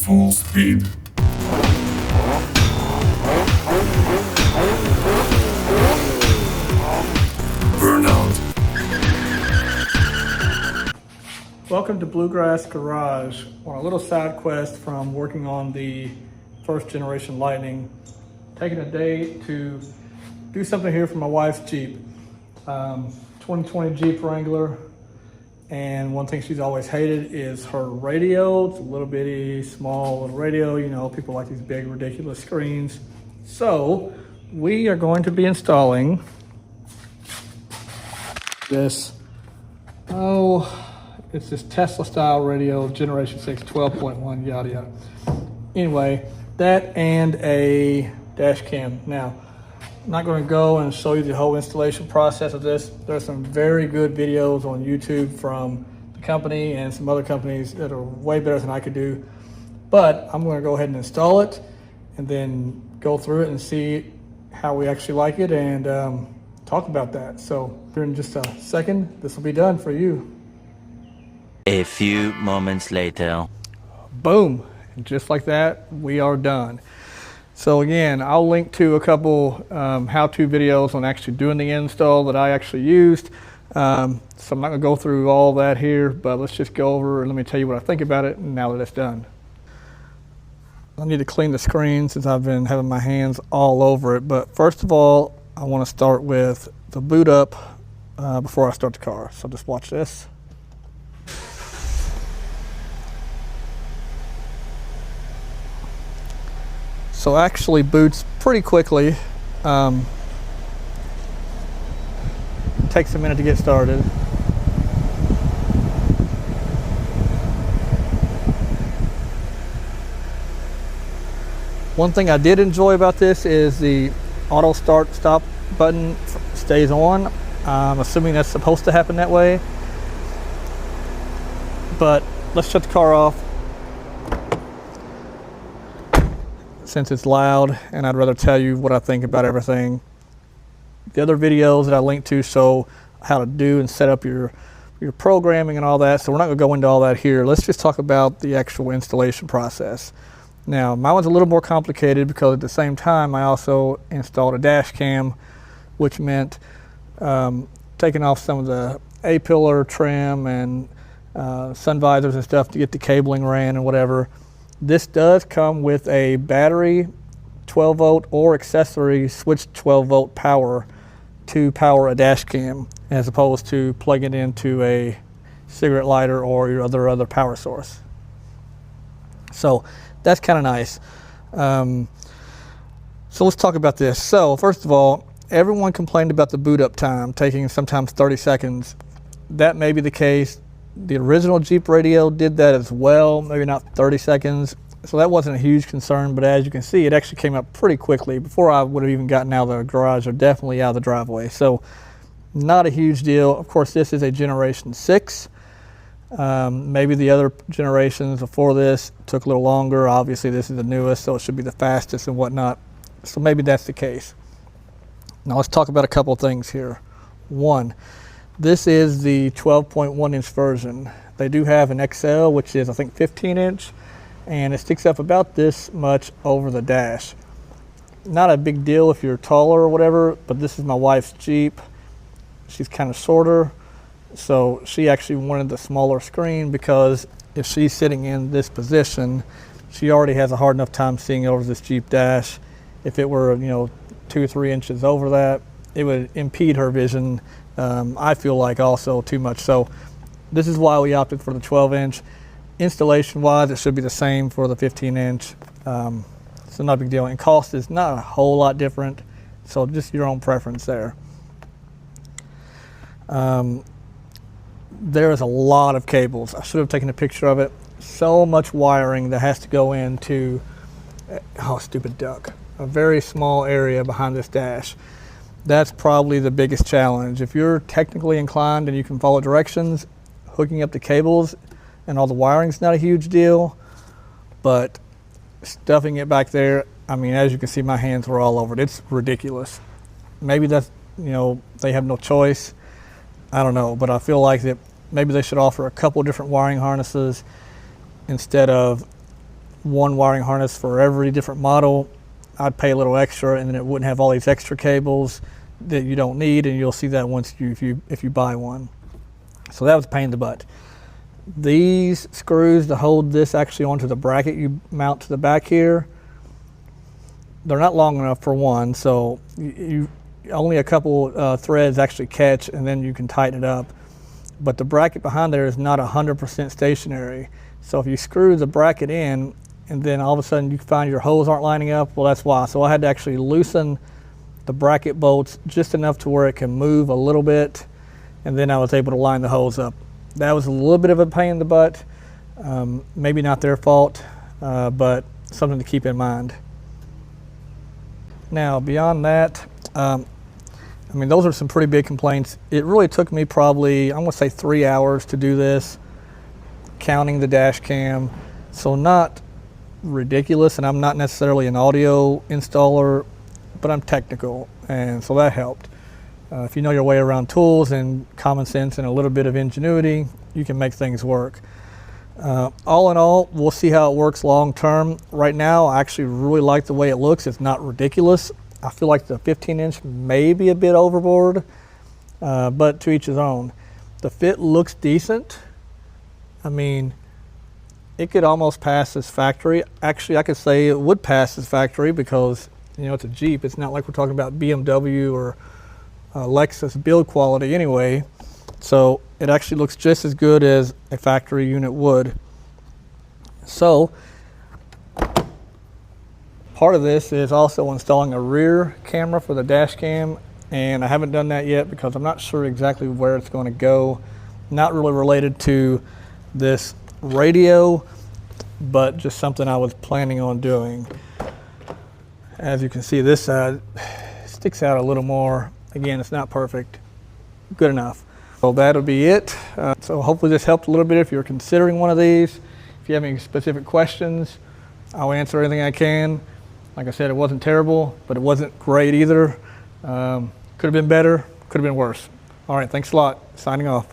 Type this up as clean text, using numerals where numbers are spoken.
full speed. Burnout. Welcome to Bluegrass Garage on a little side quest from working on the first generation Lightning. Taking a day to do something here for my wife's Jeep. 2020 Jeep Wrangler. And one thing she's always hated is her radio. It's a little bitty, small little radio. You know, people like these big, ridiculous screens. So we are going to be installing this, it's this Tesla style radio, Generation 6, 12.1, yada yada. Anyway, that and a dash cam. Now, I'm not going to go and show you the whole installation process of this. There's some very good videos on YouTube from the company and some other companies that are way better than I could do. But I'm going to go ahead and install it and then go through it and see how we actually like it and talk about that. So here in just a second, this will be done for you. A few moments later. Boom, and just like that, we are done. So again, I'll link to a couple how-to videos on actually doing the install that I actually used. So I'm not gonna go through all that here, but let's just go over and let me tell you what I think about it now that it's done. I need to clean the screen since I've been having my hands all over it. But first of all, I wanna start with the boot up before I start the car. So just watch this. So actually boots pretty quickly. Takes a minute to get started. One thing I did enjoy about this is the auto start stop button stays on. I'm assuming that's supposed to happen that way. But let's shut the car off, since it's loud, and I'd rather tell you what I think about everything. The other videos that I linked to show how to do and set up your programming and all that, so we're not gonna go into all that here. Let's just talk about the actual installation process. Now, mine was a little more complicated because at the same time I also installed a dash cam, which meant taking off some of the A-pillar trim and sun visors and stuff to get the cabling ran and whatever. This does come with a battery, 12 volt or accessory switch 12 volt power to power a dash cam, as opposed to plugging it into a cigarette lighter or your other power source. So that's kind of nice. So let's talk about this. So first of all, everyone complained about the boot up time taking sometimes 30 seconds. That may be the case. The original Jeep radio did that as well, maybe not 30 seconds. So that wasn't a huge concern, but as you can see, it actually came up pretty quickly before I would have even gotten out of the garage or definitely out of the driveway. So not a huge deal. Of course, this is a Generation 6. Maybe the other generations before this took a little longer. Obviously, this is the newest, so it should be the fastest and whatnot. So maybe that's the case. Now let's talk about a couple of things here. One, this is the 12.1 inch version. They do have an XL, which is I think 15 inch, and it sticks up about this much over the dash. Not a big deal if you're taller or whatever, but this is my wife's Jeep. She's kind of shorter, so she actually wanted the smaller screen because if she's sitting in this position, she already has a hard enough time seeing over this Jeep dash. If it were, 2 or 3 inches over that, it would impede her vision. I feel like also too much. So this is why we opted for the 12 inch. Installation wise, it should be the same for the 15 inch. So not a big deal. And cost is not a whole lot different. So just your own preference there. There is a lot of cables. I should have taken a picture of it. So much wiring that has to go into, oh, stupid duck, a very small area behind this dash. That's probably the biggest challenge. If you're technically inclined and you can follow directions, hooking up the cables and all the wiring is not a huge deal, but stuffing it back there, I mean, as you can see, my hands were all over it. It's ridiculous. Maybe that's, they have no choice. I don't know, but I feel like that maybe they should offer a couple different wiring harnesses instead of one wiring harness for every different model, I'd pay a little extra, and then it wouldn't have all these extra cables that you don't need, and you'll see that once if you buy one. So that was a pain in the butt. These screws to hold this actually onto the bracket you mount to the back here, they're not long enough for one, so you only a couple threads actually catch, and then you can tighten it up. But the bracket behind there is not 100% stationary. So if you screw the bracket in and then all of a sudden you find your holes aren't lining up, well, that's why. So I had to actually loosen the bracket bolts just enough to where it can move a little bit, and then I was able to line the holes up. That was a little bit of a pain in the butt. Maybe not their fault, but something to keep in mind. Now, beyond that, I mean, those are some pretty big complaints. It really took me probably, I'm gonna say 3 hours to do this, counting the dash cam. So not ridiculous, and I'm not necessarily an audio installer, but I'm technical, and so that helped. If you know your way around tools and common sense and a little bit of ingenuity, you can make things work. All in all, we'll see how it works long term. Right now, I actually really like the way it looks. It's not ridiculous. I feel like the 15-inch may be a bit overboard, but to each his own. The fit looks decent. I mean, it could almost pass as factory. Actually, I could say it would pass as factory because, you know, it's a Jeep. It's not like we're talking about BMW or Lexus build quality anyway. So it actually looks just as good as a factory unit would. So part of this is also installing a rear camera for the dash cam, and I haven't done that yet because I'm not sure exactly where it's going to go. Not really related to this radio, but just something I was planning on doing. As you can see, this side sticks out a little more. Again, it's not perfect. Good enough. So that'll be it. So hopefully this helped a little bit if you're considering one of these. If you have any specific questions, I'll answer anything I can. Like I said, it wasn't terrible, but it wasn't great either. Could have been better, could have been worse. All right, thanks a lot. Signing off.